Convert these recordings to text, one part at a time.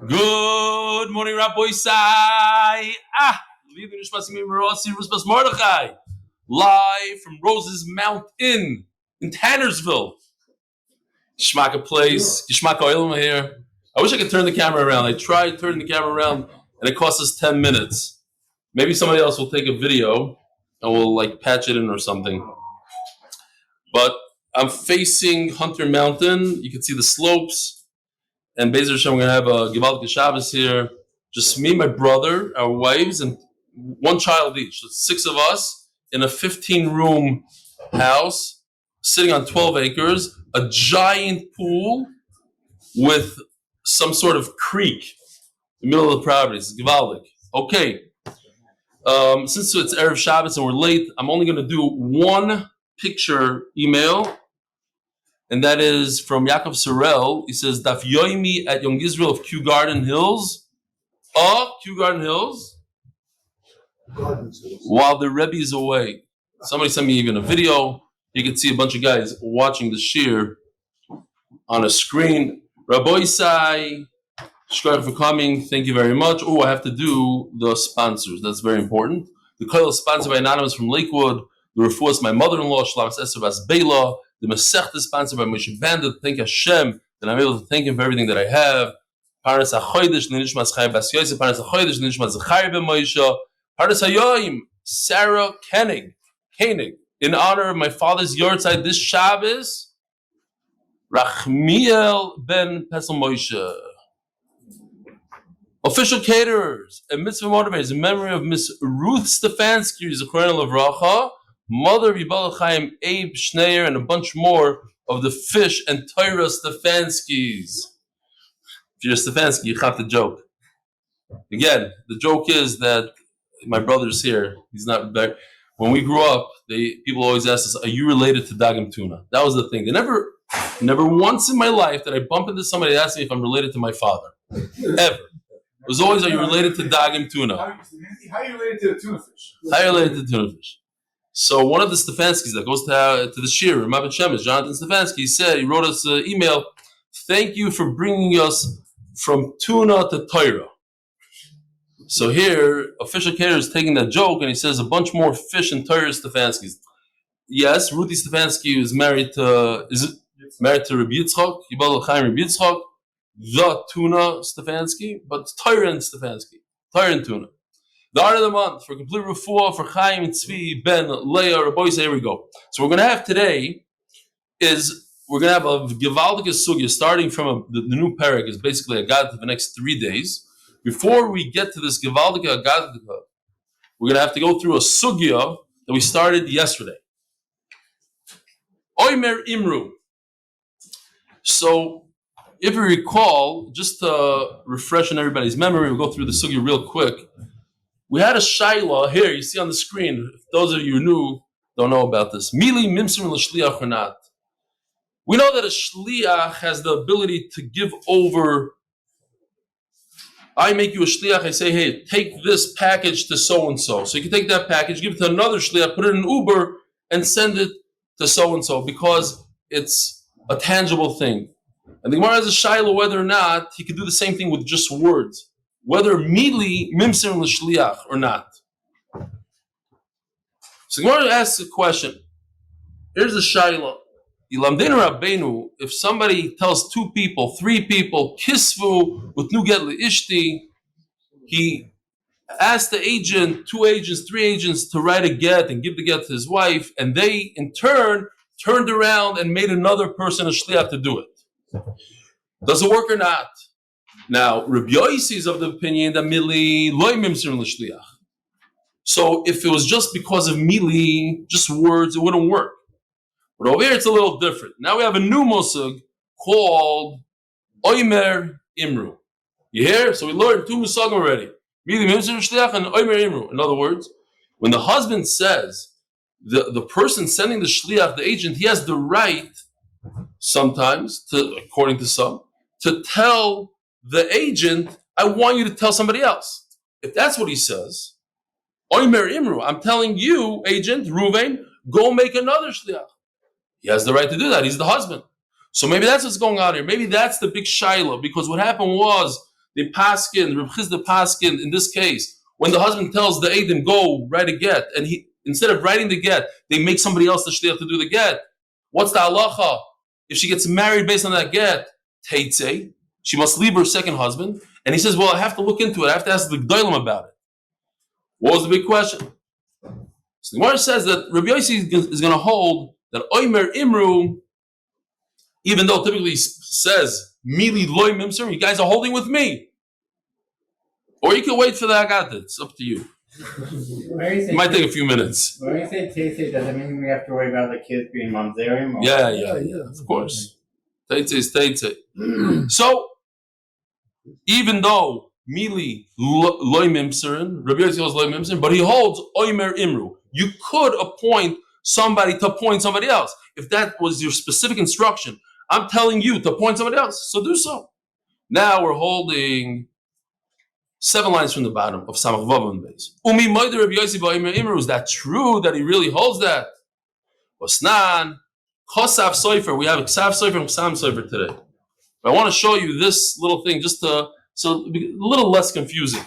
Good morning, Rabbi Sai. Mordechai. Live from Rose's Mountain in Tannersville. Shmaka place. Shmaka oil here. I wish I could turn the camera around. I tried turning the camera around and it cost us 10 minutes. Maybe somebody else will take a video and we'll patch it in or something. But I'm facing Hunter Mountain. You can see the slopes. And Be'ezer Hashem, we're going to have a Givaldik Shabbos here. Just me, my brother, our wives, and one child each. So 6 of us in a 15-room house, sitting on 12 acres, a giant pool with some sort of creek in the middle of the property. It's Givaldik. Okay. Since it's Erev Shabbos and we're late, I'm only going to do one picture email. And that is from Yaakov Sorel. He says, Daf Yomi at Young Israel of Kew Garden Hills. Kew Garden Hills? While the Rebbe is away. Somebody sent me even a video. You can see a bunch of guys watching the shir on a screen. Rabbi Sai, shkar for coming. Thank you very much. I have to do the sponsors. That's very important. The Klal is sponsored by Anonymous from Lakewood. The Refuos, my mother-in-law, Shlavas Esther Bas Bela. The Masech is sponsored by Moshe Banda. Thank Hashem that I'm able to thank Him for everything that I have. Parnas HaChodesh, Nishmas Chai Bas Yosef. Parnas HaChodesh, Nishmas Zechraya Ben Moshe. Parnas HaYoim, Sara Kanig. In honor of my father's yartzeit this Shabbos, Rachma'il ben Pesel Moshe. Official Caterers and Mitzva Motivators in memory of Miss Ruthy Stefansky, Zechariah, mother of Yibal Chaim, Abe Schneur, and a bunch more of the Fish and Torah Stefanskys. If you're a Stefansky, you have the joke. Again, the joke is that my brother's here. He's not back. When we grew up, people always asked us, "Are you related to Dagim Tuna?" That was the thing. They never once in my life did I bump into somebody that asked me if I'm related to my father. Ever. It was always, "Are you related to Dagim Tuna?" How are you related to the tuna fish? How are you related to the tuna fish? So one of the Stefanskys that goes to the shir, Mabit Shemesh, Jonathan Stefansky, he wrote us an email. Thank you for bringing us from tuna to Torah. So here, Official Caterers is taking that joke, and he says a bunch more Fish and Torah Stefanskys. Yes, Ruthy Stefanski is married to Rabbi Yitzchok, Yibal Chaim Rabbi Yitzchok, the tuna Stefansky, but Torah and Stefansky, Torah and tuna. The art of the month for complete refuah for Chaim, Tzvi, Ben, Leah, Rabbi. Here we go. So we're going to have today we're going to have a Givaldik Sugya starting from the new parak is basically a God for the next 3 days. Before we get to this Givaldik Agad, we're going to have to go through a Sugya that we started yesterday. Oimer Imru. So if you recall, just to refresh in everybody's memory, we'll go through the Sugya real quick. We had a Shaila here, you see on the screen, if those of you new don't know about this. Mili Mimsim L'Shliach or not. We know that a Shliach has the ability to give over. I make you a Shliach, I say, hey, take this package to so-and-so. So you can take that package, give it to another Shliach, put it in Uber, and send it to so-and-so because it's a tangible thing. And the Gemara has a Shaila whether or not he could do the same thing with just words. Whether mili mimser l'shliach or not. So the Gemara asks a question. Here's the shaila. Ilamdenu Rabbeinu, if somebody tells 2 people, 3 people, kisvu with nu get leishti, he asked the agent, 2 agents, 3 agents to write a get and give the get to his wife, and they in turn turned around and made another person a shliach to do it. Does it work or not? Now, Rabbi Yossi is of the opinion that mili loy mimser l'shliach. So if it was just because of mili, just words, it wouldn't work. But over here, it's a little different. Now we have a new musag called oimer imru. You hear? So we learned 2 musagim already. Mili mimser l'shliach and oimer imru. In other words, when the husband says, the person sending the shliach, the agent, he has the right, sometimes, according to some, to tell the agent, I want you to tell somebody else. If that's what he says, Oimer Imru, I'm telling you, agent, Ruvain, go make another shliach. He has the right to do that. He's the husband. So maybe that's what's going on here. Maybe that's the big shiloh, because what happened was the paskin, Reb Chizda paskin, in this case, when the husband tells the Eidim, go write a get, and he instead of writing the get, they make somebody else the shliach to do the get. What's the halacha? If she gets married based on that get, teitzei, she must leave her second husband. And he says, well, I have to look into it. I have to ask the G'daylim about it. What was the big question? So the Gemara says that Rabbi Yossi is going to hold that Oimer Imru, even though typically says, Mili loy mimser, you guys are holding with me. Or you can wait for the Agatha. It's up to you. It might take a few minutes. When you say Teitze, does it mean we have to worry about the kids being mamzerim? Yeah, of course. Teitze is Teitze. So, even though Mili loy mimserin, Rabbi Yossi holds loy mimserin, but he holds Oimer Imru. You could appoint somebody to appoint somebody else. If that was your specific instruction, I'm telling you to appoint somebody else, so do so. Now we're holding 7 lines from the bottom of Samach Vav on base. Umi moider Rabbi Yossi ba'Oimer Imru. Is that true that he really holds that? Osnan Chosav Soifer. We have Ksav Soifer and Ksam Soifer today. But I want to show you this little thing just to so be a little less confusing.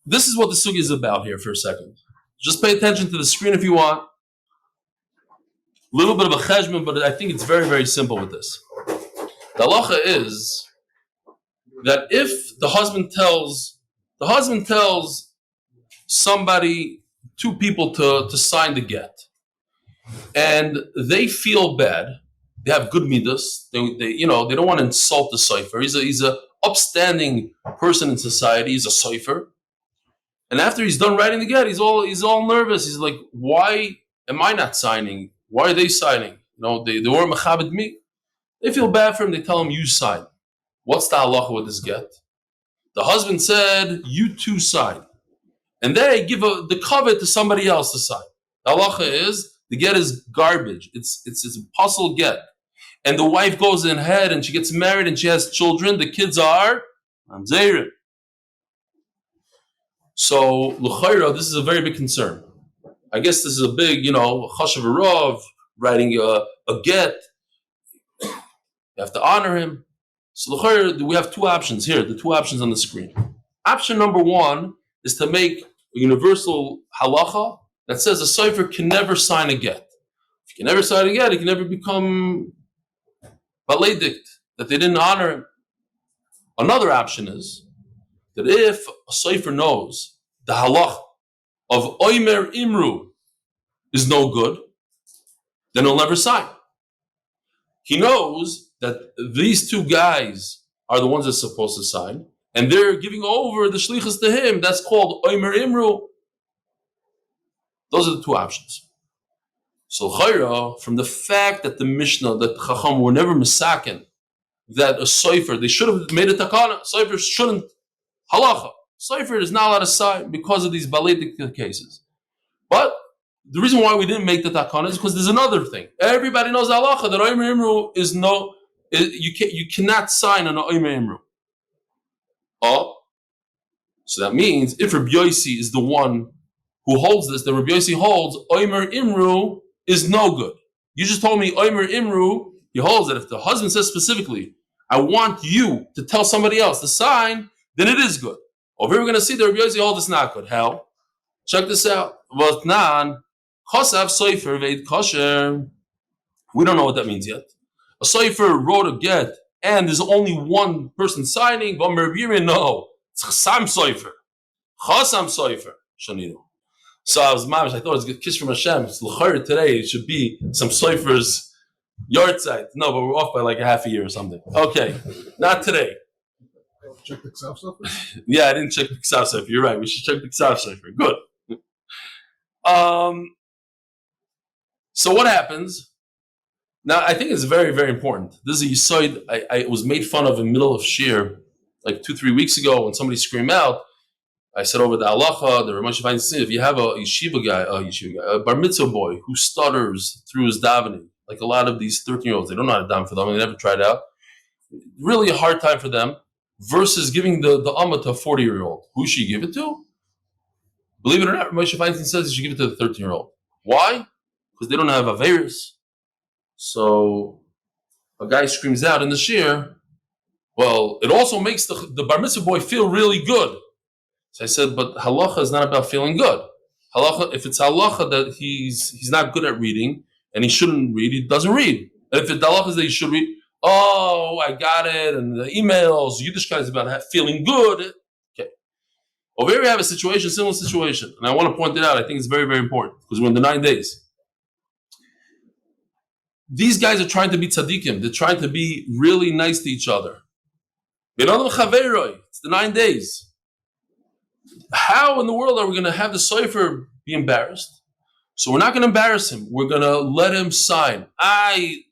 This is what the sugi is about here for a second. Just pay attention to the screen if you want. A little bit of a cheshbon, but I think it's very, very simple with this. The halacha is that if the husband tells somebody, 2 people to sign the get, and they feel bad, they have good midas, they don't want to insult the sofer. He's a upstanding person in society. He's a sofer. And after he's done writing the get, he's all nervous. He's like, why am I not signing? Why are they signing? They weren't mechabed me. They feel bad for him. They tell him, you sign. What's the halacha with this get? The husband said, you 2 sign. And they give the cover to somebody else to sign. The halacha is, the get is garbage. It's a puzzle get. And the wife goes ahead and she gets married and she has children. The kids are mamzerim. So, l'chayra, this is a very big concern. I guess this is a big, chashav rav, writing a get. You have to honor him. So, l'chayra, we have 2 options here, the 2 options on the screen. Option number 1 is to make a universal halacha that says a sofer can never sign a get. If he can never sign a get, he can never become baledict, that they didn't honor him. Another option is that if a sofer knows the halacha of Oimer Imru is no good, then he'll never sign. He knows that these 2 guys are the ones that's supposed to sign, and they're giving over the shlichus to him. That's called Oimer Imru. Those are the 2 options. So chayra, from the fact that the Mishnah, that Chacham were never misaken, that a sofer, they should have made a takana. Sofer shouldn't halacha. Sofer is not allowed to sign because of these baledic cases. But the reason why we didn't make the takana is because there's another thing. Everybody knows halacha that Oimer Imru is you cannot sign on Oimer Imru. So that means if Rabbi Yossi is the one who holds this, then Rabbi Yossi holds Oimer Imru is no good. You just told me Oimer Imru, he holds that if the husband says specifically, I want you to tell somebody else to sign, then it is good. Over here we're going to see that Rabbi Yossi holds it's not good. How? Check this out. V'tnan chosav sofer ve'id kosher. We don't know what that means yet. A sofer wrote a get, and there's only one person signing. But no, it's chasam sofer, chasam sofer. Shanido. So I thought it was a kiss from Hashem. It's l'chayr today. It should be some sofer's yartzeit. No, but we're off by like a half a year or something. Okay, not today. Check the Ksav Sofer? Yeah, I didn't check the Ksav Sofer. You're right. We should check the Ksav Sofer. Good. So what happens? Now, I think it's very, very important. This is a yisoid. I was made fun of in the middle of shir like 2-3 weeks ago when somebody screamed out. I said over the halacha, the Moshe Banda said, if you have a yeshiva guy, a bar mitzvah boy who stutters through his davening, like a lot of these 13-year-olds, they don't know how to daven for them, they never tried out. Really a hard time for them, versus giving the amma to a 40-year-old. Who should you give it to? Believe it or not, Moshe Banda says you should give it to the 13-year-old. Why? Because they don't have a virus. So a guy screams out in the shir, Well, it also makes the bar mitzvah boy feel really good. So I said, but halacha is not about feeling good. Halacha, if it's halacha that he's not good at reading and he shouldn't read, he doesn't read. And if the halacha is that he should read, oh, I got it, and the emails, Yiddishkeit is about feeling good. Okay. Over here we have a situation, similar situation, and I want to point it out. I think it's very, very important because we're in the 9 days. These guys are trying to be tzaddikim. They're trying to be really nice to each other. It's the 9 days. How in the world are we going to have the sofer be embarrassed? So we're not going to embarrass him. We're going to let him sign.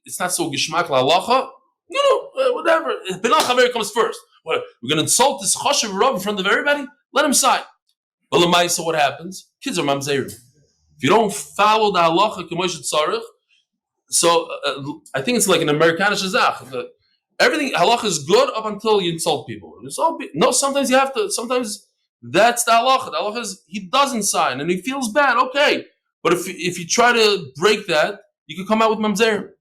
It's not so gishmak la'alacha. Whatever. Binal chaver comes first. We're going to insult this choshev rab in front of everybody? Let him sign. But l'maisa, what happens? Kids are mamzerim. If you don't follow the halacha k'mosh tzarich, so I think it's like an Americanish zach. Everything halacha is good up until you insult people. No, sometimes you have to. Sometimes that's the halacha. The halacha is he doesn't sign and he feels bad. Okay, but if you try to break that, you can come out with mamzerim.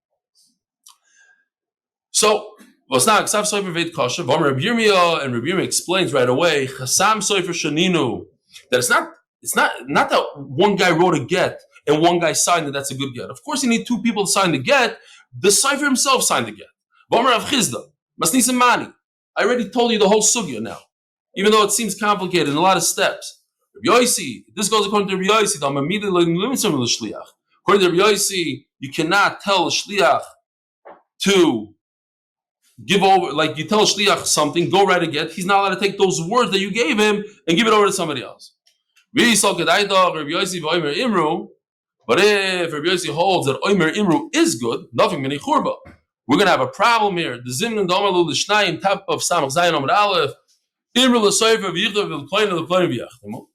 So what's not Ksav Sofer Veit Kasha? Rabbi Yirmiyah, and Rabbi Yirmiyah explains right away Chasam Sofer Shaninu that it's not that one guy wrote a get and one guy signed it. That's a good get. Of course, you need two people to sign the get. The Sofer himself signed the get. V'omer Rav Chizda Masnisim Mani. I already told you the whole sugya now, even though it seems complicated in a lot of steps. Rabbi Yosi, this goes according to Rabbi Yosi. According to Rabbi Yosi, you cannot tell a shliach to give over, like you tell a shliach something, go write a get. He's not allowed to take those words that you gave him and give it over to somebody else. But if Rabbi Yosi holds that Omer Imru is good, nothing many churba. We're going to have a problem here. The Zimnan Domalu L'Shnayim Tap of Samach Zayin Amud Aleph Imru L'Soifer V'Yichtav V'Plain V'Yachtim.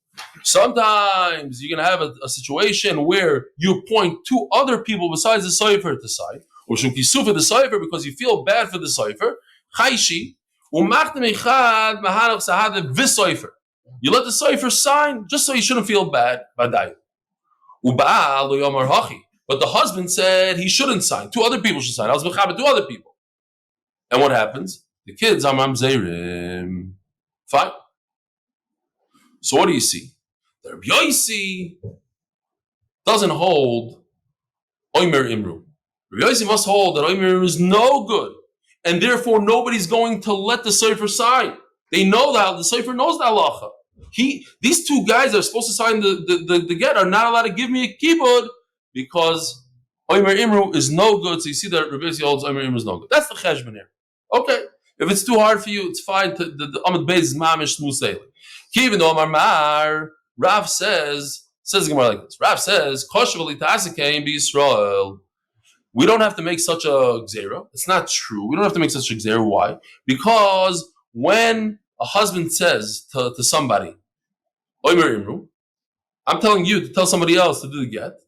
Sometimes you're going to have a situation where you appoint two other people besides the Soifer to sign, or Shum Kisuf for the Soifer because you feel bad for the Soifer. Chayshi U'Machtem Echad Mahanach Sahad V'Soifer. You let the Soifer sign just so you shouldn't feel bad. Badai. U'Ba'al Lo Yomar Hachi. But the husband said he shouldn't sign. Two other people should sign. I was mechaber two other people. And what happens? The kids are mamzerim. Fine. So what do you see? The Rabbi Yosi doesn't hold Omer Imru. Rabbi Yosi must hold that Omer Imru is no good. And therefore nobody's going to let the Sofer sign. They know that. The Sofer knows the halacha. These two guys that are supposed to sign the get are not allowed to give me a keyboard because Omer Imru is no good. So you see that Rabbi Yosi holds Omer Imru is no good. That's the cheshbon here. Okay. If it's too hard for you, it's fine. The Amud Beis is mamish smooth sailing. Even though Omar Mar, Rav says the Gemara like this. Rav says, Yisroel. We don't have to make such a gzera. It's not true. We don't have to make such a gzera. Why? Because when a husband says to somebody, Omer Imru, I'm telling you to tell somebody else to do the get.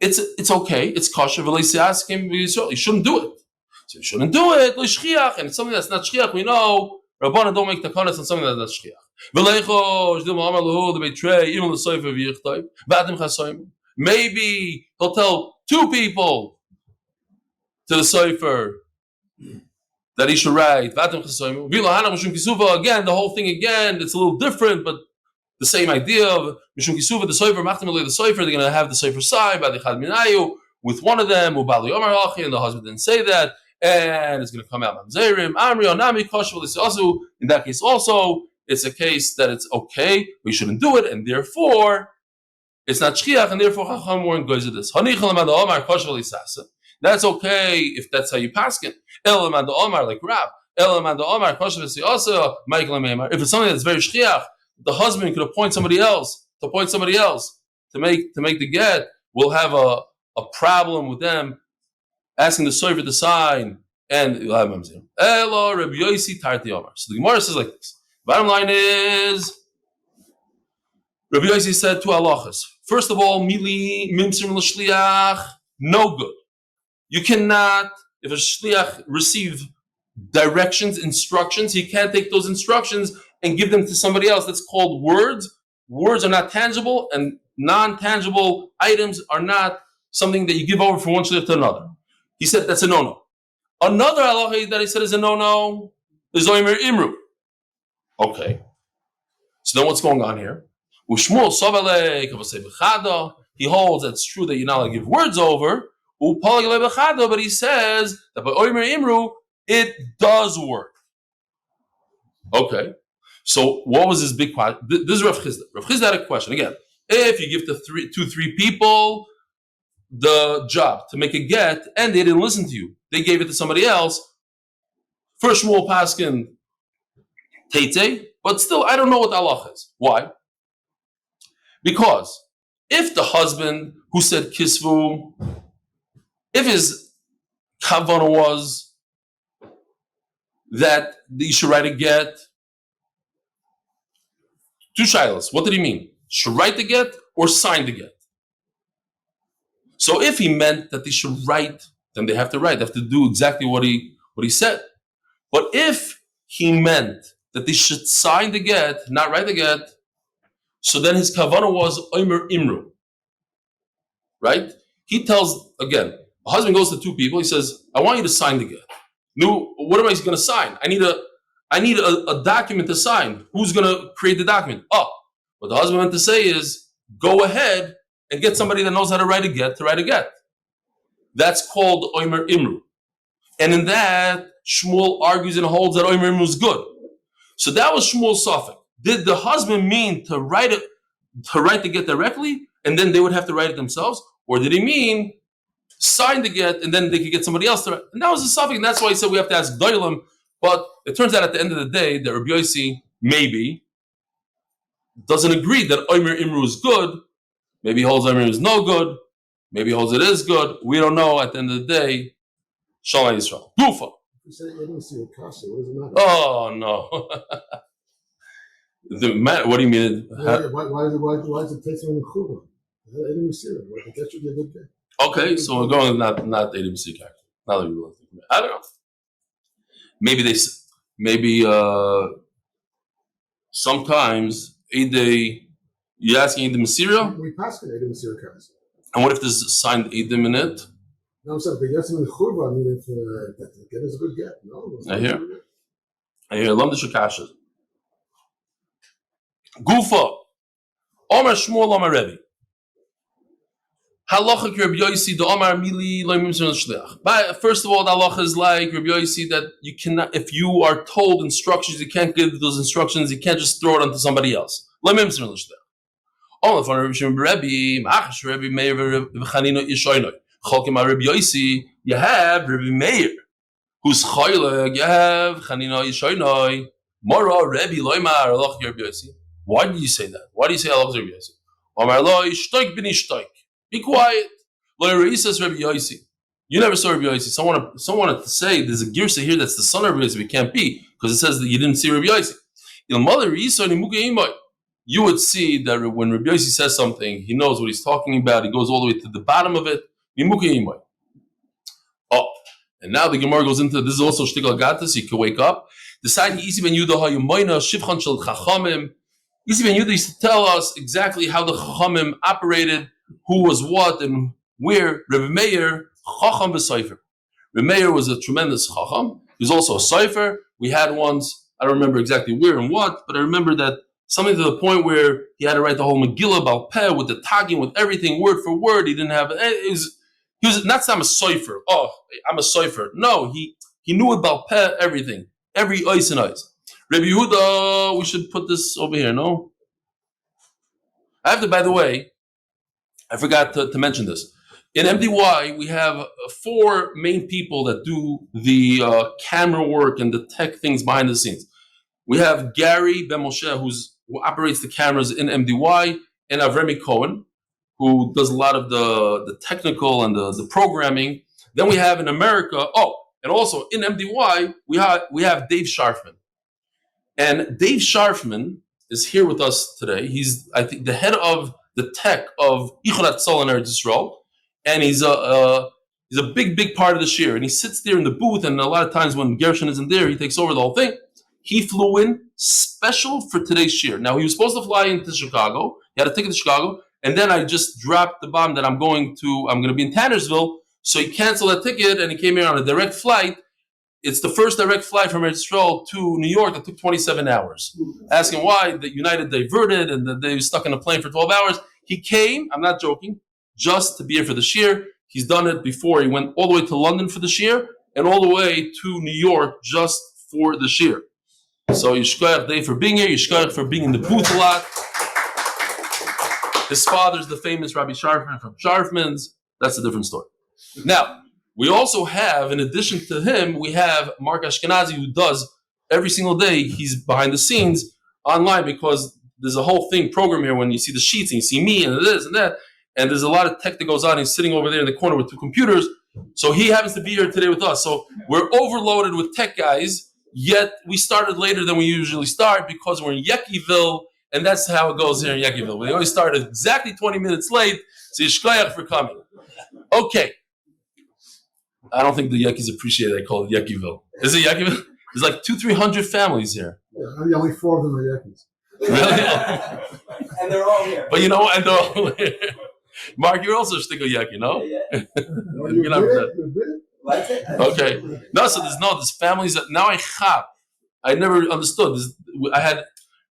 It's okay. It's kosher. You shouldn't do it. So you shouldn't do it. And it's something that's not shchiach. We know Rabbana don't make takanas on something that's not shchiach. Maybe he'll tell two people to the sofer that he should write. Again, the whole thing again, it's a little different, but the same idea of Mishum Kisuva, the sofer, Machtem the sofer, they're going to have the sofer side by the Chad Minayu with one of them, and the husband didn't say that, and it's going to come out Mamzerim, Amri, Onami, Koshval. Also, in that case, also, it's a case that it's okay, we shouldn't do it, and therefore, it's not Shchiach, and therefore, Chacham weren't goes to this. That's okay if that's how you pass it. Like Rav. If it's something that's very Shchiach, the husband could appoint somebody else to make the get. We'll have a problem with them asking the sofer to sign, and you'll have mamzerim. Elo Rabbi Yosi Tarti Omar. So the Gemara says like this. Bottom line is, Rabbi Yosi said two halachas. First of all, mili mimsim l'shliach, no good. You cannot, if a shliach receive directions, instructions, he can't take those instructions and give them to somebody else. That's called words. Words are not tangible, and non-tangible items are not something that you give over from one shliach to another. He said that's a no-no. Another halacha that he said is a no-no is Omer Imru. Okay. So then what's going on here? He holds that it's true that you're not allowed to give words over, but he says that by Omer Imru, it does work. Okay. So what was his big question? This is Rav Chisda. Rav Chisda had a question. Again, if you give to three people the job to make a get and they didn't listen to you, they gave it to somebody else, first Shmuel Paskin Teitei, but still I don't know what the halach is. Why? Because if the husband who said kisvu, if his kavanah was that you should write a get, two shilas. What did he mean? Should write the get or sign the get? So if he meant that they should write, then they have to write. They have to do exactly what he said. But if he meant that they should sign the get, not write the get, so then his kavanah was Omer Imru. Right? He tells, again, a husband goes to two people, he says, I want you to sign the get. No, what am I going to sign? I need a document to sign. Who's going to create the document? Oh, what the husband meant to say is, go ahead and get somebody that knows how to write a get to write a get. That's called Omer Imru. And in that, Shmuel argues and holds that Omer Imru is good. So that was Shmuel's suffix. Did the husband mean to write the get directly, and then they would have to write it themselves? Or did he mean sign the get, and then they could get somebody else to write? And that was the suffix, and that's why he said we have to ask Doilim. But it turns out at the end of the day that Rabbi Yossi maybe doesn't agree that Omer Imru is good. Maybe he holds Omer Imru is no good. Maybe he holds it is good. We don't know. At the end of the day, Shalom Yisrael. Gufa. You say you didn't see a kasha. What does it matter? Oh no. What do you mean? Why does it take so many chumrah? I didn't see it. That should be a good day. Okay, so we're going not Adam C character. Not that we will think about it. I don't know. Maybe sometimes you asking Edim Masira? We passed it. Edim Masira kasha. And what if there's signed Edim in it? No, I'm saying, but yes, in the churba, I mean, if the get is a good get. No, I hear. Lam Shakasha. Gufa. Omer Shmuel Omer Rebbe. Halacha Rabbi Yossi the Omar Mili Lo Mimsar Shliach. But first of all, the halacha is like Rabbi Yossi that you cannot, if you are told instructions, you can't give those instructions. You can't just throw it onto somebody else. Lo Mimsar Shliach. Only for Rabbi Shimon Rebbe, Machash Rebbe Meir V'Chanino Ishoinoi. Cholkim Rabbi Yossi, you have Rabbi Meir, who's Choyleg. You have Chanino Ishoinoi. Mora Rebbe Loimar Halacha Rabbi Yossi. Why do you say that? Why do you say Halacha Rabbi Yossi? Omar Lo Ishtoik Bin Ishtoik. Be quiet. Rabbi Yossi. You never saw Rabbi Yossi. Someone wanted to say there's a girsa here that's the son of Rabbi Yossi. It can't be because it says that you didn't see Rabbi Yossi. You would see that when Rabbi Yossi says something, he knows what he's talking about. He goes all the way to the bottom of it. Oh, and now the Gemara goes into this is also shtikal gata, so you can wake up. Decide Isi ben Yudah hayumoina shivchan shel chachamim. Isi ben Yudah used to tell us exactly how the chachamim operated. Who was what and where? Rebbe Meir, Chacham v'Seifer. Rebbe Meir was a tremendous Chacham. He was also a Seifer. We had once, I don't remember exactly where and what, but I remember that something to the point where he had to write the whole Megillah Baal Peh with the tagging, with everything, word for word. He didn't have, he was not I'm a Seifer. Oh, I'm a Seifer. No, he knew with Baal Peh everything. Every ois and ois. Rebbe Yehuda, we should put this over here, no? I have to, by the way, I forgot to mention this. In MDY, we have 4 main people that do the camera work and the tech things behind the scenes. We have Gary Ben Moshe, who operates the cameras in MDY, and Avremi Cohen, who does a lot of the technical and the programming. Then we have in America, and also in MDY, we have Dave Sharfman. And Dave Sharfman is here with us today. He's, I think, the head of the tech of ylct and Yisroel, and he's a big part of the shir. And he sits there in the booth, and a lot of times when Gershon isn't there, he takes over the whole thing. He flew in special for today's shir. Now he was supposed to fly into Chicago. He had a ticket to Chicago, and then I just dropped the bomb that I'm going to be in Tannersville. So he canceled that ticket, and he came here on a direct flight. it's the first direct flight from Yisroel to New York that took 27 hours. Asking why the United diverted and that they were stuck in a plane for 12 hours. He came, I'm not joking, just to be here for the shir. He's done it before. He went all the way to London for the shir and all the way to New York just for the shir. So Yishkoyach Dave for being here, Yishkoyach for being in the booth a lot. His father's the famous Rabbi Sharfman from Sharfman's. That's a different story. Now, we also have, in addition to him, we have Mark Ashkenazi, who does every single day. He's behind the scenes online because there's a whole program here when you see the sheets and you see me and this and that. And there's a lot of tech that goes on. He's sitting over there in the corner with 2 computers. So he happens to be here today with us. So we're overloaded with tech guys, yet we started later than we usually start because we're in Yekkyville, and that's how it goes here in Yekkyville. We always start exactly 20 minutes late. So yishkoyach for coming. Okay. I don't think the Yekkis appreciate it. I call it Yekkyville. Is it Yekkyville? There's like 200-300 families here. Yeah, only 4 of them are Yekkis. Really? And they're all here. But you know what? And they're all here. Mark, you're also a stick of Yekki, no? Yeah. You're good? Okay. No, so there's families that now I never understood. I had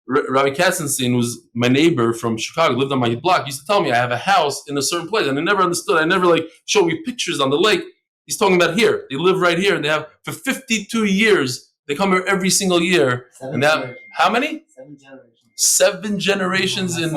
Rabbi Katzenstein, who's my neighbor from Chicago, lived on my block. He used to tell me I have a house in a certain place, and I never understood. I never showed me pictures on the lake. He's talking about here. They live right here, and they have for 52 years. They come here every single year. And they have how many? 7 generations. 7 generations in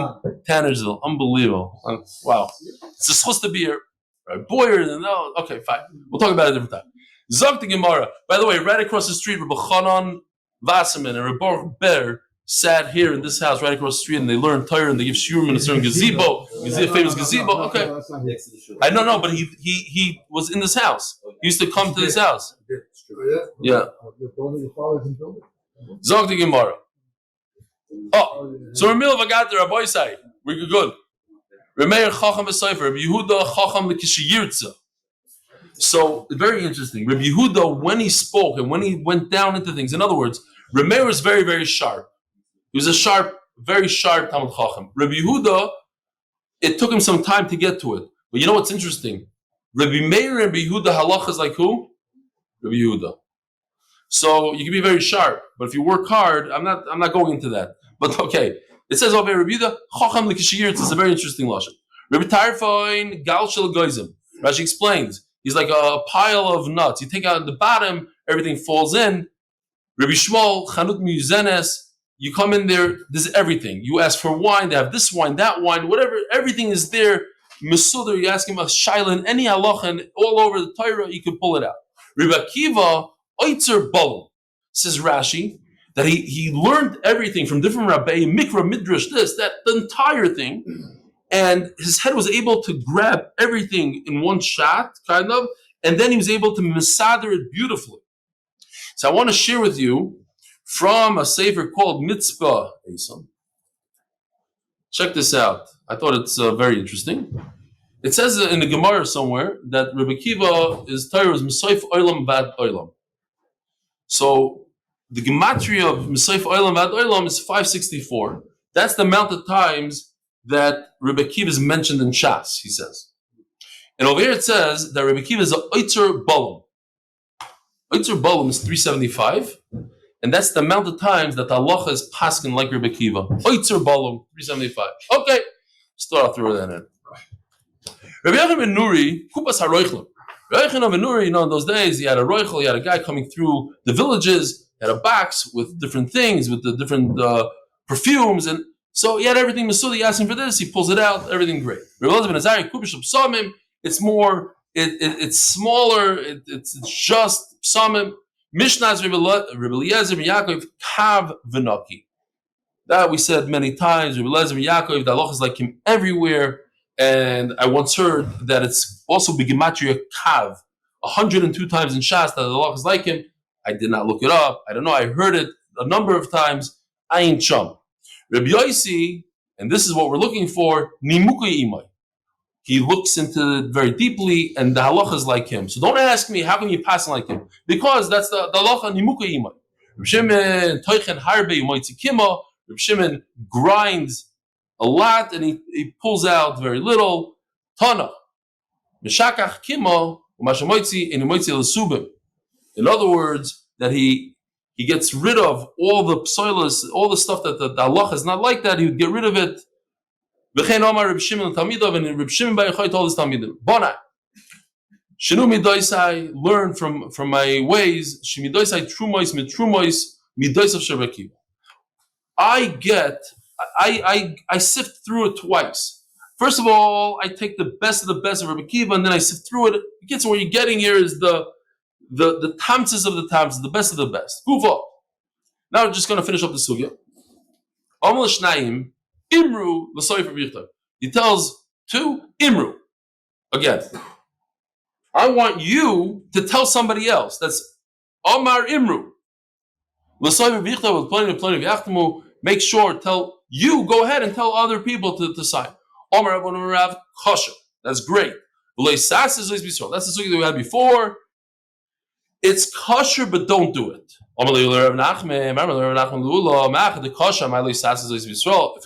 Tannersville. Unbelievable. Wow. It's supposed to be here. Right? Boyer, no. Okay, fine. We'll talk about it a different time. Zog the Gemara. By the way, right across the street, Rabbi Chanan Wasserman and Rabbi Ber sat here in this house right across the street, and they learned Torah and they give shiurim in a certain gazebo. Famous gazebo. Okay. I don't know, but he was in this house. He used to come to this house. Yeah. Zog the Gemara. Oh, so Ramil Vagater Rabbi Sai. We're good. Remeir Chacham V'Seifer. Rabbi Yehuda Chacham L'Kishiyirtza. So very interesting. Rabbi Yehuda, when he spoke and when he went down into things, in other words, Remeir was very, very sharp. He was a very sharp Talmud Chacham. Rabbi Yehuda, it took him some time to get to it. But you know what's interesting? Rabbi Meir and Rabbi Yehuda halacha is like who? Rabbi Yehuda. So you can be very sharp, but if you work hard, I'm not going into that. But okay, it says over Rabbi Yehuda, Chacham L'Kishiyirtza is a very interesting lashon. Rabbi Tarfoin Gal Shel Goizim. Rashi explains, he's like a pile of nuts. You take out the bottom, everything falls in. Rabbi Shmuel Chanut Muzenes. You come in there, there's everything. You ask for wine, they have this wine, that wine, whatever, everything is there. Mesuder, you ask him a shaila, any halacha, and all over the Torah, you can pull it out. Rabbi Akiva, Oitzer Balam, says Rashi, that he learned everything from different Rabbi, Mikra, Midrash, this, that, the entire thing, and his head was able to grab everything in one shot, kind of, and then he was able to mesader it beautifully. So I want to share with you from a sefer called Mitzva. Check this out. I thought it's very interesting. It says in the Gemara somewhere that Rabbi Kiva is Torah is Misoif Olam Vad Olam. So the gematria of Misoif Olam Vad Olam is 564. That's the amount of times that Rabbi Kiva is mentioned in Shas, he says. And over here it says that Rabbi Kiva is a Oitzer Balam. Oitzer Balam is 375. And that's the amount of times that Allah is paskin like Rabbi Kiva. Oitzer Balam, 375. Okay, start off through that in. Rabbi Yochanan ben Nuri, Kupas HaRoichlim. Rabbi Yochanan ben Nuri, in those days, he had a roichel, he had a guy coming through the villages, he had a box with different things, with the different perfumes, and so he had everything. Masudi asked him for this, he pulls it out, everything great. Rabbi Elazar ben Azariah, Kupas Psamim, it's more, it's smaller, it's just Psamim. Mishnah's Rabbi Eliezer ben Yaakov, Kav V'Naki. That we said many times, Rabbi Eliezer ben Yaakov, the halacha is like him everywhere. And I once heard that it's also B'Gematria Kav, 102 times in Shas that Allah is like him. I did not look it up. I don't know. I heard it a number of times. I ain't chum. Rabbi Yosi, and this is what we're looking for, Nimukei Imai. He looks into it very deeply, and the halacha is like him. So don't ask me, how can you pass like him? Because that's the halacha Nimukei Imai. Reb Shimon Toichen Harbe Umoitzikima. Reb Shimon grinds a lot, and he pulls out very little. Tana. Meshakach kimo u'mashamoitzi in umoitzi l'subim. In other words, that he gets rid of all the psoilus, all the stuff that the halacha is not like that. He would get rid of it. And Reb Shimon Bar Yochai told his talmidim, Bona, Shinu midoisai, learn from my ways. Shemidoisai trumois mitrumois midois of Shabbat. I sift through it twice. First of all, I take the best of Rabbi Akiva, and then I sift through it. It gets what you're getting here is the tamtzes of the tamtzes, the best of the best. Voch. Now we're just going to finish up the sugya. Amul Shnaim Imru l'soifer b'yichtav. He tells two Imru again. I want you to tell somebody else. That's Omar Imru. L'soifer b'yichtav with plenty of yachtamu. Make sure, go ahead and tell other people to sign. Omar Rav kosher. That's great. That's the sugya that we had before. It's kosher, but don't do it. If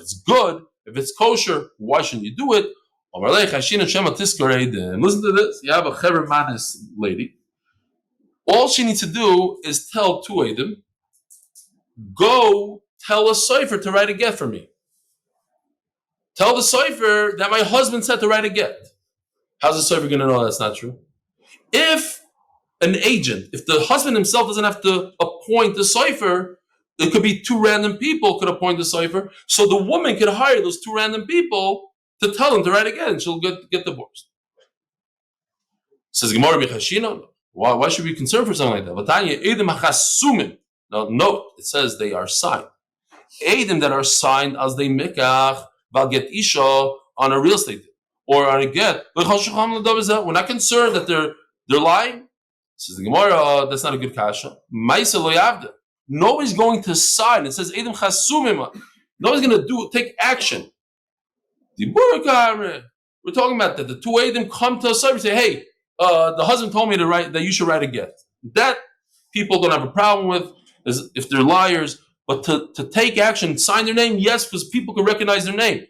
it's good, if it's kosher, why shouldn't you do it? Listen to this. You have a Cheremanis lady. All she needs to do is tell two Eidim, go tell a Sofer to write a get for me. Tell the Sofer that my husband said to write a get. How's the Sofer going to know that's not true? If an agent, if the husband himself doesn't have to appoint the Sofer, it could be two random people could appoint the Sofer, so the woman could hire those two random people to tell him to write a get, and she'll get divorced. Says Gemara B'chashina, why should we be concerned for something like that? Now note, it says they are signed. Eidim that are signed as they mikach, val get isha on a real estate or on a get. We're not concerned that they're lying. Says the Gemara, that's not a good kasha. Nobody's going to sign. It says Eidim chasumim. Nobody's going to take action. We're talking about that. The two Eidim come to us and say, hey, the husband told me to write that you should write a get. That people don't have a problem with is if they're liars, but to take action, sign their name, yes, because people can recognize their name.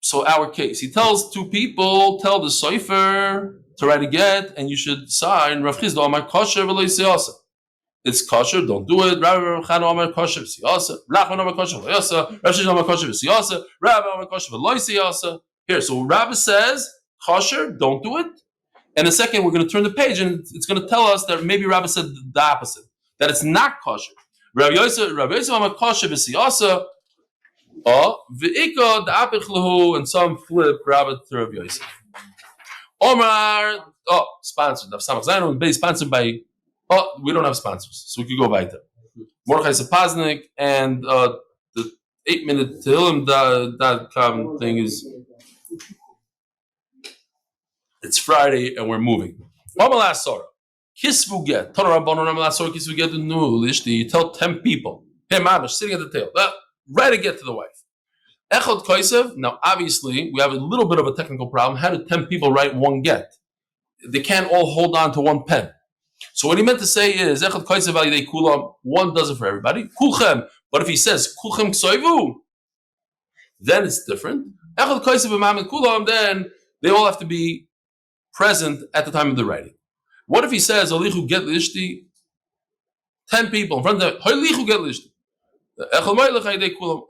So our case, he tells two people, tell the Sofer to write a get, and you should sign. It's kosher, don't do it. Here, so Rabbi says, kosher, don't do it. And the second, we're going to turn the page, and it's going to tell us that maybe Rabbi said the opposite, that it's not kosher. Rabbi Yosef kosher v'siyasa, v'ika da'apich lehu, and some flip Rabbi to Rabbi Yosef. Omar, sponsored. Amud Beis sponsored by. We don't have sponsors, so we could go by that. Mordechai Sapoznick and the 8-minute Tehillim.com thing is. It's Friday and we're moving. Sara Kisvu get. You tell 10 people. Hey, mamash, sitting at the table. Write a get to the wife. Echad Kaisev. Now, obviously, we have a little bit of a technical problem. How do 10 people write one get? They can't all hold on to one pen. So what he meant to say is Echad Kaisev alidei kulam. One does it for everybody. Kulchem. But if he says Kulchem ksoivu, then it's different. Echad Kaisev b'mamet kulam. Then they all have to be present at the time of the writing. What if he says Alichu get lishti? 10 people in front of them. Alichu get lishti.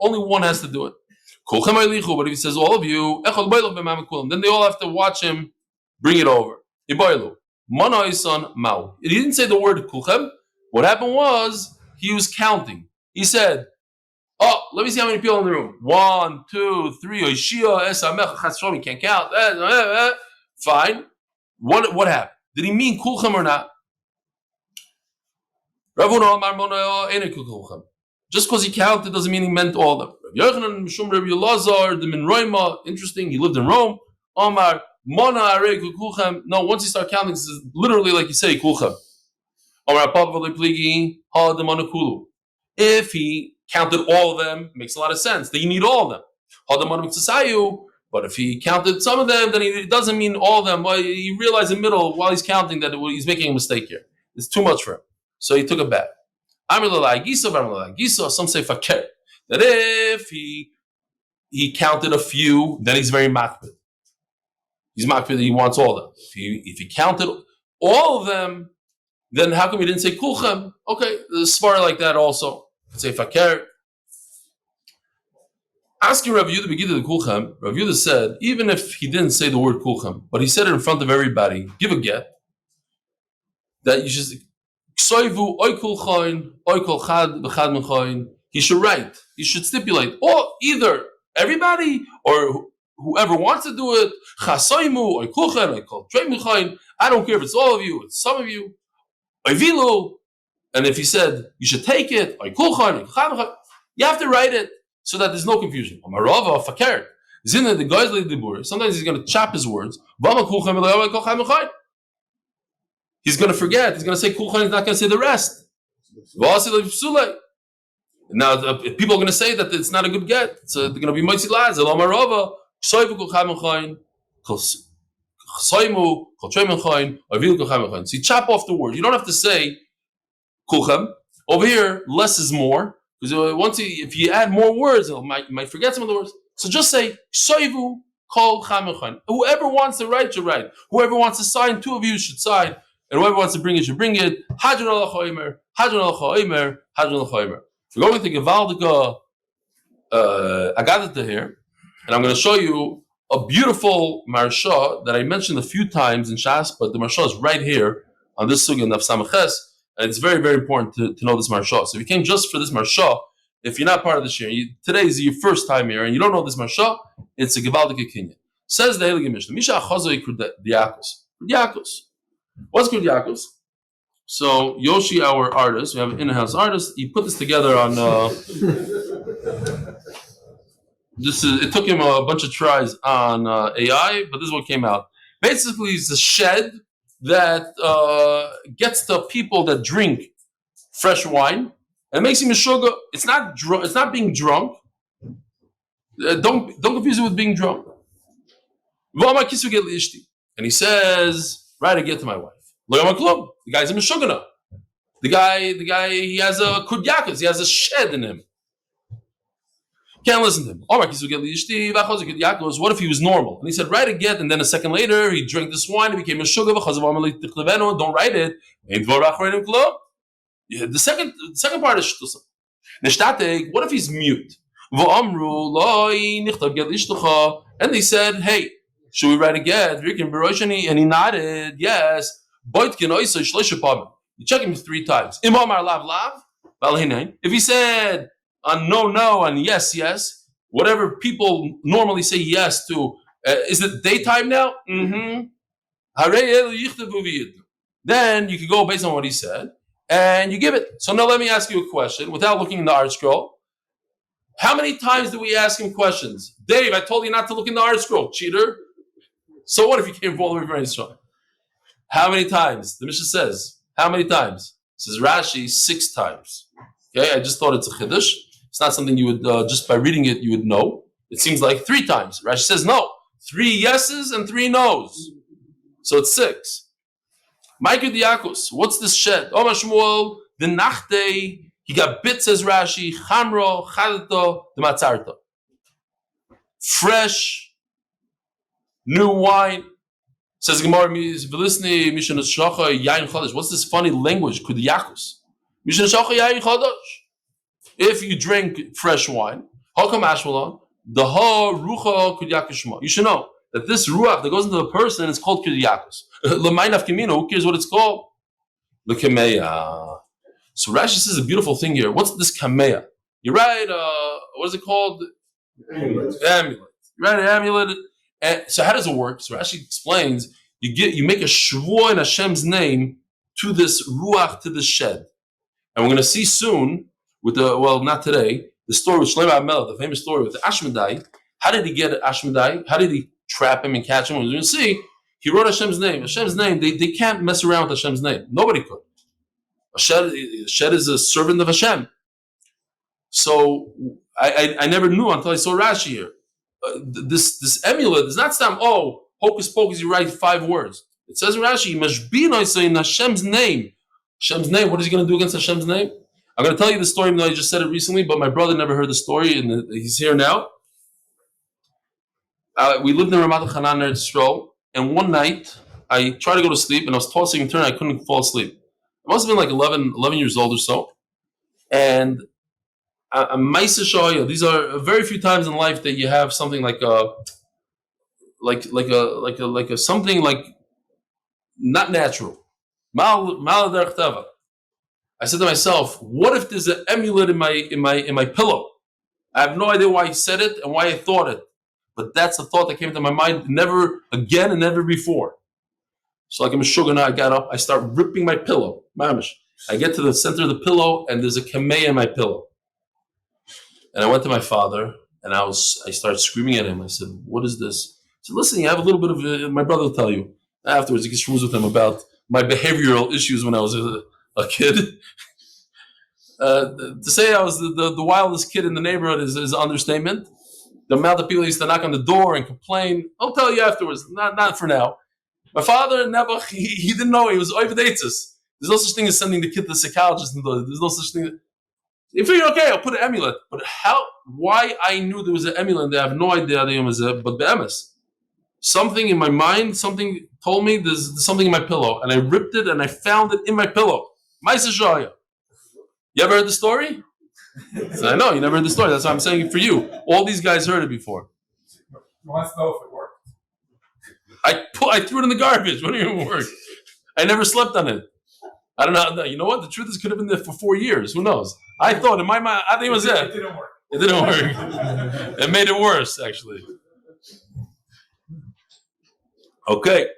Only one has to do it. But if he says all of you, then they all have to watch him bring it over. He didn't say the word kulchem. What happened was he was counting. He said, let me see how many people in the room. 1, 2, 3. He can't count. Fine. What happened? Did he mean kulchem or not? Just because he counted doesn't mean he meant all of them. Interesting. He lived in Rome. No, once you start counting, it's literally like you say kulchem. If he counted all of them, it makes a lot of sense. Then you need all of them. But if he counted some of them, then it doesn't mean all of them. Well, he realized in the middle, while he's counting, that he's making a mistake here. It's too much for him. So he took it back. Some say fakir. That if he counted a few, then he's very makbid. He's makpid that he wants all of them. If he counted all of them, then how come he didn't say kulchem? Okay, there's a svara like that also. Say fakir. Asking Rav Yehuda Begida the kulchem, Rav Yehuda said, even if he didn't say the word kulchem, but he said it in front of everybody, give a get, that you should ksoivu oikul choin, oikul chad b'chad mechoin. He should write. He should stipulate, or either everybody or whoever wants to do it. Chasoimu oikulchen, oikul trei mechoin. I don't care if it's all of you, it's some of you. Oivilu, and if he said you should take it, oikulchen, oikul chad mechoin, you have to write it so that there's no confusion. Amarava fakir. Zina the guys like the bur. Sometimes he's going to chop his words. He's going to forget. He's going to say kulchan. He's not going to say the rest. Now, if people are going to say that it's not a good get, so they're going to be moitzi laz. So you chop off the word. You don't have to say kulchem. Over here, less is more. Because if you add more words, you might forget some of the words. So just say soivu kol chamechan. Whoever wants to write should write. Whoever wants to sign, two of you should sign, and whoever wants to bring it should bring it. Hadran alacha omer, hadran alacha omer, hadran alacha omer. We're going to Gewaldika Agadata here, and I'm going to show you a beautiful marsha that I mentioned a few times in Shas, but the marsha is right here on this sugya of Samaches. And it's very, very important to know this marsha. So if you came just for this marsha, if you're not part of the shir, today is your first time here, and you don't know this marsha, it's a gewaldige kinyan. Says the Heilige Mishnah, Misha achazoi kurdiakos. What's kurdiakos? So Yoshi, our artist, we have an in-house artist, he put this together on, it took him a bunch of tries on AI, but this is what came out. Basically, it's a shed that gets the people that drink fresh wine and makes him a sugar. It's not it's not being drunk. Don't confuse it with being drunk. And he says, right, I get to my wife. The guy's a meshugana. The guy, he has a kudyakas. He has a shed in him. Can't listen to him. What if he was normal? And he said, write a get, and then a second later, he drank this wine, and became a sugar. Don't write it. The second part is shtusa. What if he's mute? And they said, hey, should we write a get? And he nodded, yes. You check him 3 times. If he said, no, and yes, whatever people normally say yes to, is it daytime now? Mm-hmm. Then you could go based on what he said, and you give it. So now let me ask you a question, without looking in the art scroll. How many times do we ask him questions? Dave, I told you not to look in the art scroll, cheater. So what if you came all the way from Israel? How many times? The Mishnah says, how many times? It says Rashi, 6 times. Okay, I just thought it's a chiddush. It's not something you would, just by reading it, you would know. It seems like 3 times. Rashi says no. 3 yeses and 3 no's. So it's 6. Micah Diakos, what's this shed? Oh, Shmuel, the nachte, he got bit, says Rashi, chamro, chadato, the matzarta. Fresh, new wine. Says Gemara, what's this funny language? Kudiakos. If you drink fresh wine, the you should know that this ruach that goes into the person is called kudiakos. Who cares what it's called? The kameya. So Rashi says a beautiful thing here. What's this kameya? You write, what is it called? Amulet. You write an amulet. So how does it work? So Rashi explains, you make a shvuah in Hashem's name to this ruach, to this shed. And we're going to see soon, not today, the story with Shlomo HaMelech, the famous story with the Ashmedai. How did he get Ashmedai? How did he trap him and catch him? We're going to see, he wrote Hashem's name. Hashem's name, they can't mess around with Hashem's name. Nobody could. Shed is a servant of Hashem. So I never knew until I saw Rashi here. This amulet is not some, hocus pocus, you write 5 words. It says in Rashi, Mashbina in Hashem's name. Hashem's name, what is he going to do against Hashem's name? I'm going to tell you the story, even though I just said it recently, but my brother never heard the story, and he's here now. We lived in Ramat Chanan, Eretz Yisrael, and one night I tried to go to sleep, and I was tossing and turning. I couldn't fall asleep. I must have been like 11 years old or so. And these are very few times in life that you have something like a something like not natural. I said to myself, what if there's an amulet in my pillow? I have no idea why I said it and why I thought it, but that's the thought that came into my mind, never again and never before. So like I'm a sugar now, I got up, I start ripping my pillow. Mamish. I get to the center of the pillow and there's a kameh in my pillow. And I went to my father and I started screaming at him. I said, what is this? He said, listen, you have a little bit of my brother will tell you. Afterwards, he gets schmooze with him about my behavioral issues when I was a kid. To say I was the wildest kid in the neighborhood is an understatement. The amount of people used to knock on the door and complain, I'll tell you afterwards, not for now. My father never, he didn't know, he was oivedaitis. There's no such thing as sending the kid to the psychologist. There's no such thing. You figure, okay, I'll put an amulet. But why I knew there was an amulet, I have no idea but be'emes. Something in my mind, something told me there's something in my pillow. And I ripped it and I found it in my pillow. Ma'aseh shaya. You ever heard the story? So I know, you never heard the story. That's why I'm saying it for you. All these guys heard it before. You want to know if it worked? I threw it in the garbage. What do you mean work? I never slept on it. I don't know. You know what? The truth is, it could have been there for 4 years. Who knows? I thought in my mind, I think it was it. It didn't work. It didn't work. It made it worse, actually. Okay.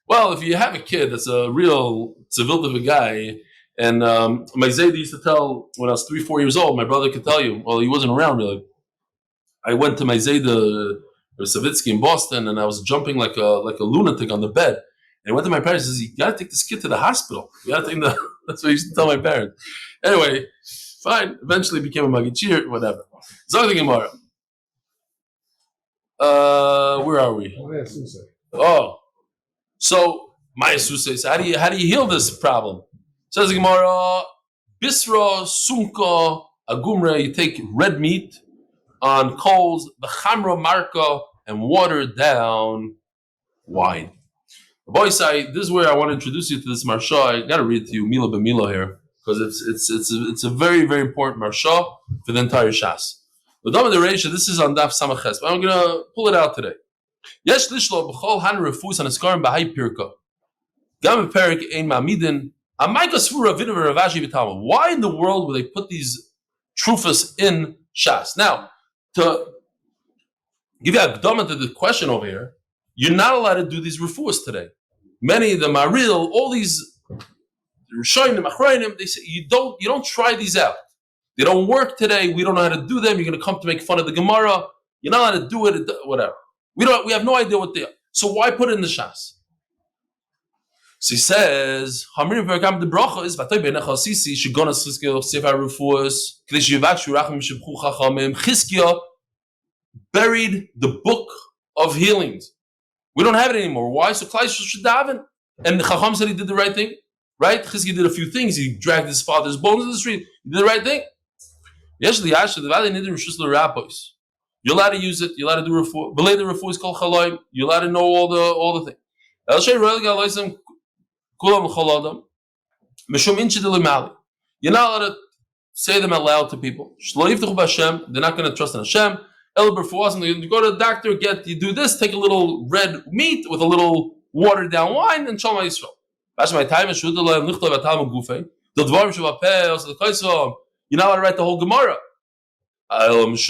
Well, if you have a kid that's a real civility guy, and my Zayd used to tell when I was 3-4 years old, my brother could tell you. Well, he wasn't around really. I went to my Zayd Savitsky in Boston, and I was jumping like a lunatic on the bed. And I went to my parents and said, you got to take this kid to the hospital. You got to take that's what I used to tell my parents. Anyway, fine. Eventually became a Magichir, whatever. Zog Gemara. Where are we? Oh. So, Maya Susay, so how do you heal this problem? Says the Gemara, Bisra, Sunka, Agumra, you take red meat on coals, the Chamra Marka, and water down wine. The boy say, this is where I want to introduce you to this Marsha. I got to read it to you, Mila b'Mila here, because it's a very, very important Marsha for the entire Shas. The Dama de Reisha, this is on Daf Samaches, but I'm going to pull it out today. Yesh lishlo b'chol han Refuos an eskarim b'hai pirka. Gam perik ein ma'amidin. Why in the world would they put these trufas in Shas? Now, to give you a gdama to the question over here, you're not allowed to do these refuos today. Many of them are real. All these rishonim, achrayim, they say you don't try these out. They don't work today. We don't know how to do them. You're going to come to make fun of the Gemara. You're not allowed to do it. Whatever. We have no idea what they are. So why put it in the Shas? So he says, "Hamirim v'agam de bracha is v'atay b'nechal sisi shegonas Chizkiya sefer Refuos k'dei sheyivakshu rachim shebchu chachamim." Chizkiya buried the book of healings. We don't have it anymore. Why? So Klal should daven. And the Chacham said he did the right thing. Right? Chizkiya did a few things. He dragged his father's bones in the street. He did the right thing. You're allowed to use it. You're allowed to do refuah. Belay the refuah is called chaloim. You're allowed to know all the things. You're not allowed to say them out loud to people. They're not going to trust in Hashem. You go to the doctor, you do this, take a little red meat with a little watered down wine, and Shalom Yisroel. You're not allowed to write the whole Gemara. We just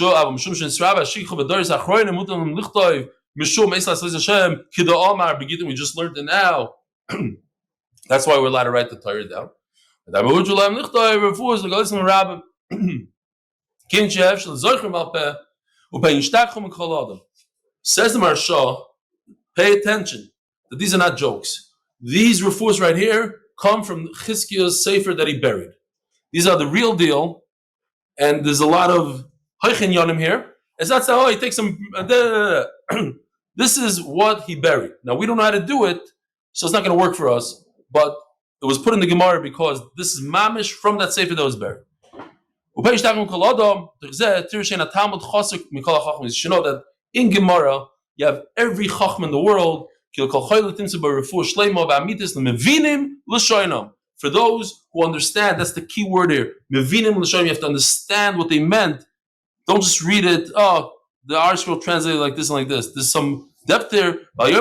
learned it now. That's why we're allowed to write the Torah down. Says the Marsha, pay attention that these are not jokes. These refuos right here come from Chizkiya's sefer that he buried. These are the real deal, and there's a lot of Heichen Yonim here. It's not saying, he takes some. This is what he buried. Now we don't know how to do it, so it's not going to work for us. But it was put in the Gemara because this is mamish from that sefer that was buried. You should know that in Gemara you have every chacham in the world For those who understand, that's the key word here. Mevinim l'shoyim, you have to understand what they meant. Don't just read it, oh, the R scroll translated like this and like this. There's some depth there. And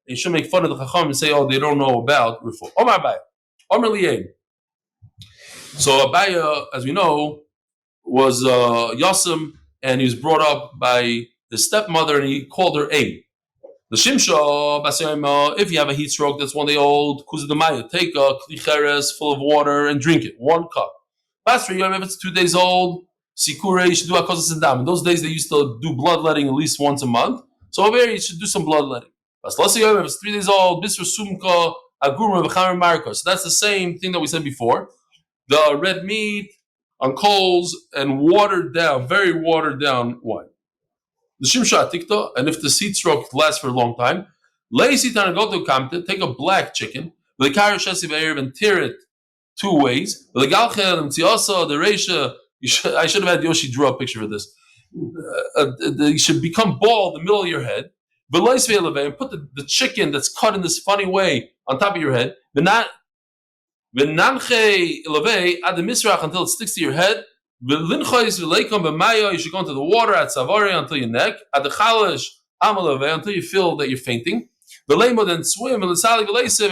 you should make fun of the Chacham and say, oh, they don't know about Refuos. Omar Abaye. Omar Li'eh. So Abaye, as we know, was Yosem, and he was brought up by his stepmother, and he called her Abe. The Shimsha, if you have a heat stroke that's 1 day old, take a Caterers full of water and drink it, 1 cup. If it's 2 days old, Sikure, you should do Akozas and Dam. In those days, they used to do bloodletting at least once a month. So over here, you should do some bloodletting. If it's 3 days old, Bisra Sumka, Agurma, V'chamer Marka. So that's the same thing that we said before. The red meat on coals and watered down, very watered down wine. The Shimsha Tikta, and if the heat stroke lasts for a long time, take a black chicken, and tear it 2 ways. I should have had Yoshi draw a picture of this. You should become bald in the middle of your head. And put the chicken that's cut in this funny way on top of your head. Until it sticks to your head. You should go into the water at Savaria until your neck. At the Chalash until you feel that you're fainting. Then swim and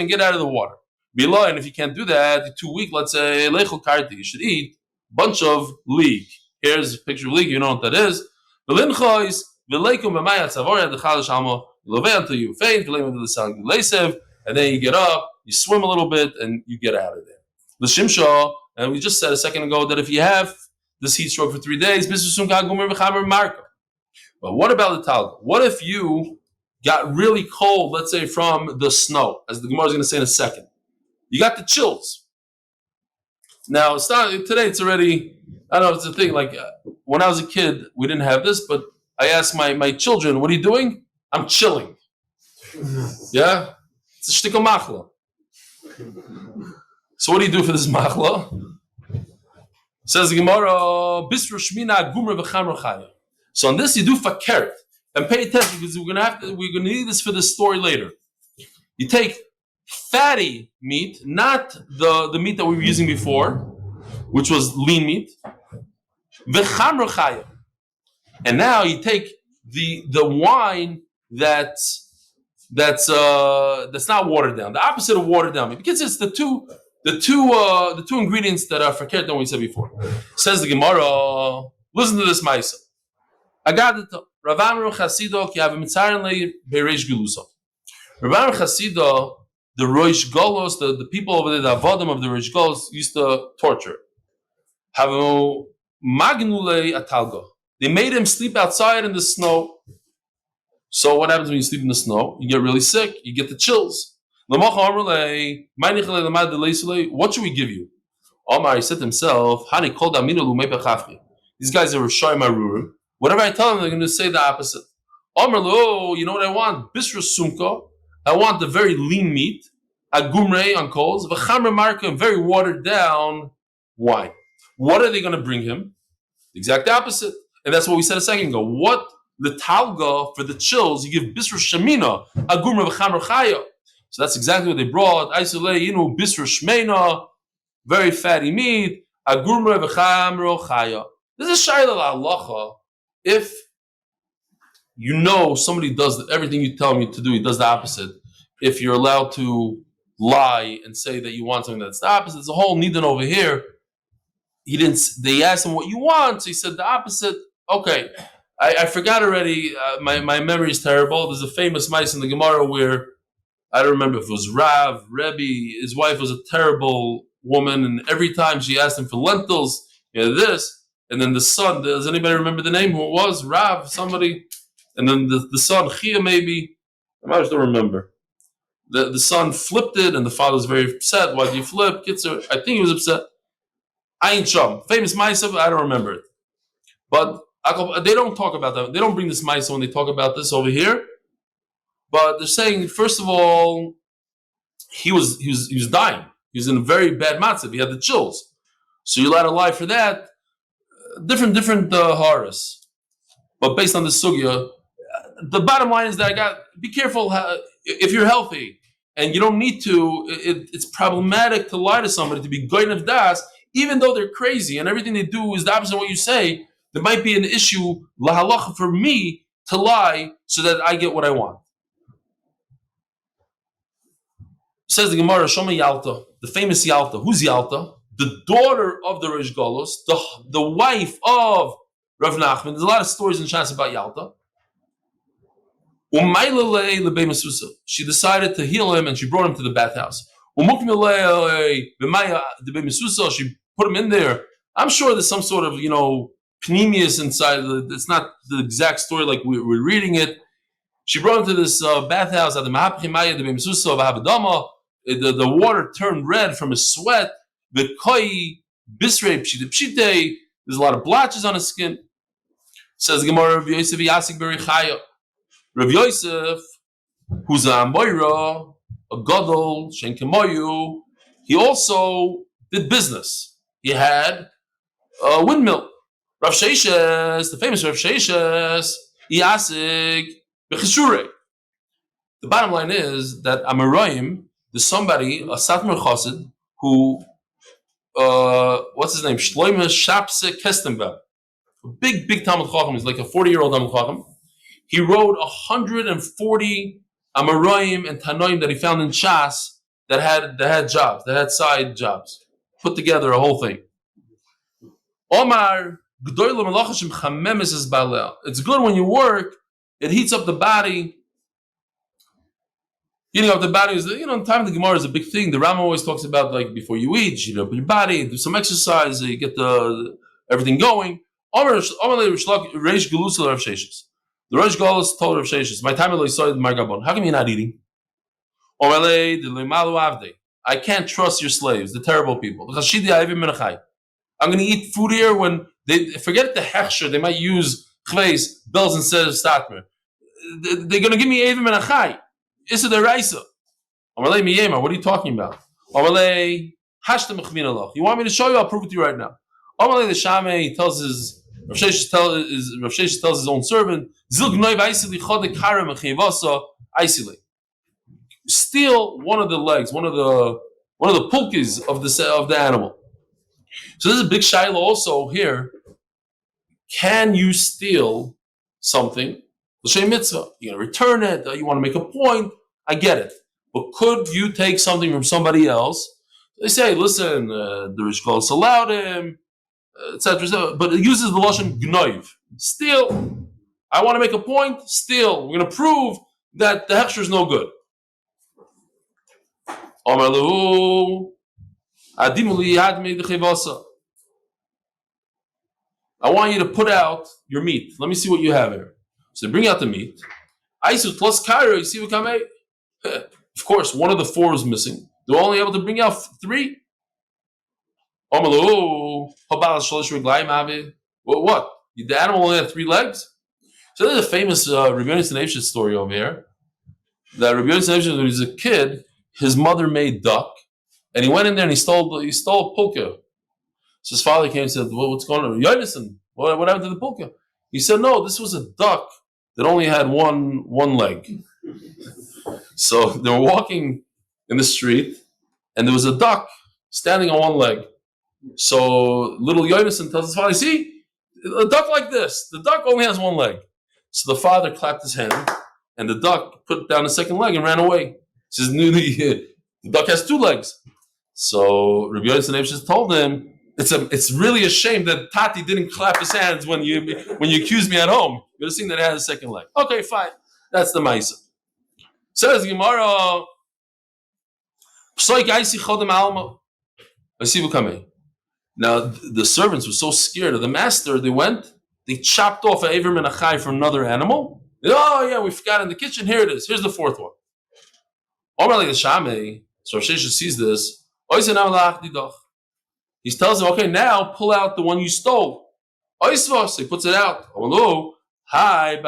get out of the water. And if you can't do that, you're too weak, let's say, you should eat a bunch of leek. Here's a picture of leek, you know what that is. Until you faint, and then you get up, you swim a little bit, and you get out of there. The Shimsha, and we just said a second ago that if you have this heat stroke for 3 days, but what about the Talga? What if you got really cold, let's say from the snow, as the Gemara is going to say in a second? You got the chills. Now, today it's already, I don't know, it's a thing, like when I was a kid, we didn't have this, but I asked my children, what are you doing? I'm chilling. Yeah? It's a shtickle machla. So what do you do for this machla? Says the Gemara, Bisru Shmina Gumra v'Chamra Chaya. So on this you do fakert. And pay attention because we're gonna need this for the story later. You take fatty meat, not the meat that we were using before, which was lean meat, v'Chamra Chaya. And now you take the wine that's not watered down, the opposite of watered down meat, because it's the two ingredients that are fakert than we said before. Says the Gemara, listen to this Maisa. I got it. Rav Amru Chasido ki have mitzarenle bereish gelusa. Rav Amru Chasido, the Roish Golos, the people over there, the avodim of the Roish Golos, used to torture. Have magnule atalgo. They made him sleep outside in the snow. So what happens when you sleep in the snow? You get really sick. You get the chills. What should we give you? Omar, he said to himself, these guys are Rishai Marurim. Whatever I tell them, they're going to say the opposite. Omar, you know what I want? Bisra Sumka. I want the very lean meat. Agumrei on coals. V'chamer marka, very watered down wine. What are they going to bring him? The exact opposite. And that's what we said a second ago. What the talga for the chills, you give Bisra Shamina, Agumrei v'chamer chaya. So that's exactly what they brought. Isolate, Bisra Shmeina, very fatty meat, Agumra v'chamro chaya. This is Shaila Halacha. If you know somebody does everything you tell him to do, he does the opposite. If you're allowed to lie and say that you want something that's the opposite, it's a whole Nidan over here. They asked him what you want, so he said the opposite. Okay, I forgot already. My memory is terrible. There's a famous mice in the Gemara where I don't remember if it was Rav, Rebbe, his wife was a terrible woman, and every time she asked him for lentils, this, and then the son, does anybody remember the name? Who it was? Rav, somebody, and then the son, Chia maybe, I just don't remember. The son flipped it, and the father was very upset. Why did you flip? Kitzer, I think he was upset. Ayin Sham, famous Maisa, I don't remember it. But they don't talk about that. They don't bring this Maisa when they talk about this over here. But they're saying, first of all, he was dying. He was in a very bad matzav. He had the chills. So you're allowed to lie for that. Different horrors. But based on the sugya, the bottom line is that be careful if you're healthy and you don't need to. It's problematic to lie to somebody, to be goyin of das, even though they're crazy and everything they do is the opposite of what you say. There might be an issue lahalacha for me to lie so that I get what I want. Says the Gemara, Shoma Yalta, the famous Yalta. Who's Yalta? The daughter of the Rish Golos, the wife of Rav Nachman. There's a lot of stories in Shas about Yalta. She decided to heal him and she brought him to the bathhouse. She put him in there. I'm sure there's some sort of, panemius inside. It's not the exact story like we're reading it. She brought him to this bathhouse. The water turned red from his sweat. There's a lot of blotches on his skin. Says Gemara, Rav Yosef, who's a Moira, a Gadol, Shenkemoyu, he also did business. He had a windmill. Rav Sheshes, the famous Rav Sheshes, Yasik, Bechishure. The bottom line is that Amoraim, there's somebody, a Satmar Chassid, who, what's his name? Shloime Shapse Kestenberg. A big Talmud Chacham. He's like a 40-year-old Talmud Chacham. He wrote 140 Amoraim and Tanoim that he found in Shas that had jobs, that had side jobs. Put together a whole thing. Omar, it's good when you work, it heats up the body. Heating up the body is, in time of the Gemara is a big thing. The Rambam always talks about, like, before you eat, heat up your body, do some exercise, you get everything going. The Rosh Galus told Rav Sheshes, my time how come you're not eating? I can't trust your slaves, the terrible people. I'm going to eat food here when they forget the hechsher, they might use chveis, bells instead of statmer. They're going to give me Evim and Achai. Issa the Raisa. What are you talking about? You want me to show you? I'll prove it to you right now. The Shame tells Rav Sheshes tells his own servant, steal one of the legs, one of the pulkis of the animal. So there's a big shaila also here. Can you steal something? L'shem mitzvah. You're going to return it. You want to make a point. I get it. But could you take something from somebody else? They say, listen, the Rish Golos allowed him, etc. But it uses the lashon gnoiv. Steal. I want to make a point. Steal. We're going to prove that the hechsher is no good. I want you to put out your meat. Let me see what you have here. So they bring out the meat. Plus Cairo, you see what come out? Of course, one of the four is missing. They're only able to bring out 3. What? The animal only had 3 legs? So there's a famous Refuos story over here. That Refuos, when he was a kid, his mother made duck, and he went in there and he stole a pulka. So his father came and said, well, what's going on? Yonason, what happened to the pulka? He said, no, this was a duck that only had one leg. So they were walking in the street, and there was a duck standing on one leg. So little Yonason tells his father, see, a duck like this, the duck only has one leg. So the father clapped his hand, and the duck put down the second leg and ran away. He says, the duck has 2 legs. So Rabbi Yosef told him, it's really a shame that Tati didn't clap his hands when you accused me at home. You would have seen that it had a second leg. Okay, fine. That's the Maisa. Says Gemara, now the servants were so scared of the master, they chopped off an Eiver Menachai from another animal. Oh yeah, we forgot in the kitchen. Here it is. Here's the 4th one. So Rav Sheshes sees this. He tells him, okay, now pull out the one you stole. He puts it out. Hey,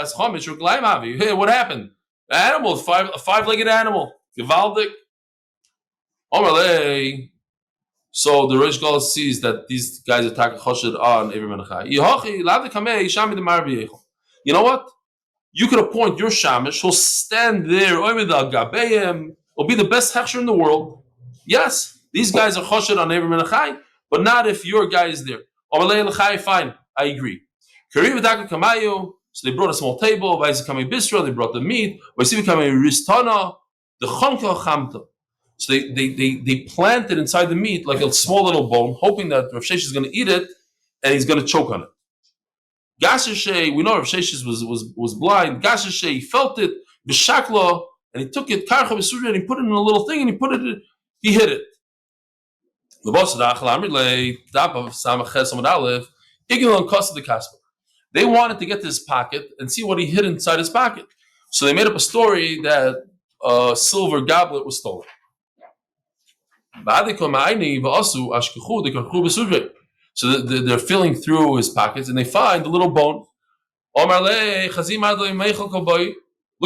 what happened? The animal, a 5-legged animal. Gevaldik. So the Rish Golos sees that these guys attack Choshed on Eiver Menachai. You know what? you could appoint your shamish. He'll stand there. Will be the best hechsher in the world. Yes, these guys are choshed on Eber Menachai, but not if your guy is there. Fine, I agree. So they brought a small table. They brought the meat. So they planted inside the meat like a small little bone, hoping that Rav Sheshes is going to eat it and he's going to choke on it. Gashashe, we know Rav Sheshes was blind. Gashashe, he felt it, b'shaklo, and he took it, karcha b'sudra, and he put it in a little thing, and he hid it. They wanted to get to his pocket and see what he hid inside his pocket. So they made up a story that a silver goblet was stolen. So they're filling through his pockets and they find a little bone. Look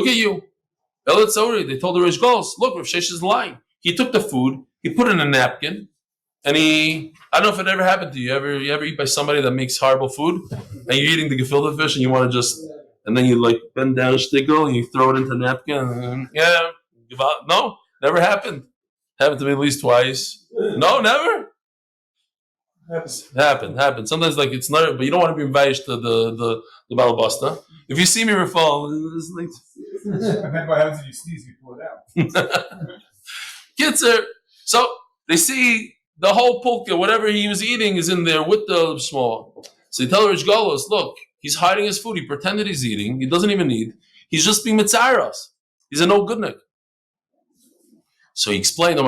at you. They told the Rish Gols, look, Rav Shesh is lying. He took the food, he put it in a napkin, and I don't know if it ever happened to you. You ever eat by somebody that makes horrible food, and you're eating the gefilte fish, and you want to and then you like bend down a stiggle, and you throw it into the napkin, no, never happened. Happened to me at least twice. No, never. Happened. Sometimes like it's not, but you don't want to be invited to the balabasta. If you see me refer, it's like. And then what happens if you sneeze? You pull it out. Kitzer. So they see the whole pulka, whatever he was eating, is in there with the small. So they tell Rish Golos, look, he's hiding his food. He pretended he's eating. He doesn't even eat. He's just being mitzaros. He's a no goodnik. So he explained, I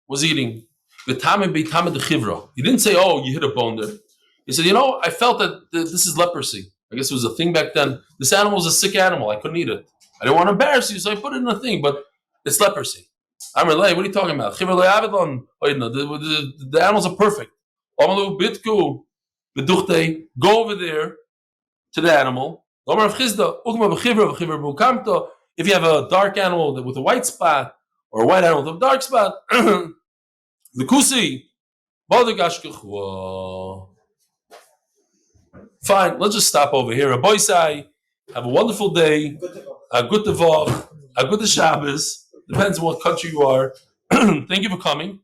was eating. He didn't say, oh, you hit a bone there. He said, I felt that this is leprosy. I guess it was a thing back then. This animal was a sick animal. I couldn't eat it. I didn't want to embarrass you, so I put it in a thing, but it's leprosy. I'm Eli, what are you talking about? The animals are perfect. Go over there to the animal. If you have a dark animal with a white spot, or a white animal with a dark spot, the kusi, fine, let's just stop over here. Rabbi Sai, have a wonderful day. A good Voch, a good Shabbos. Depends on what country you are. Thank you for coming.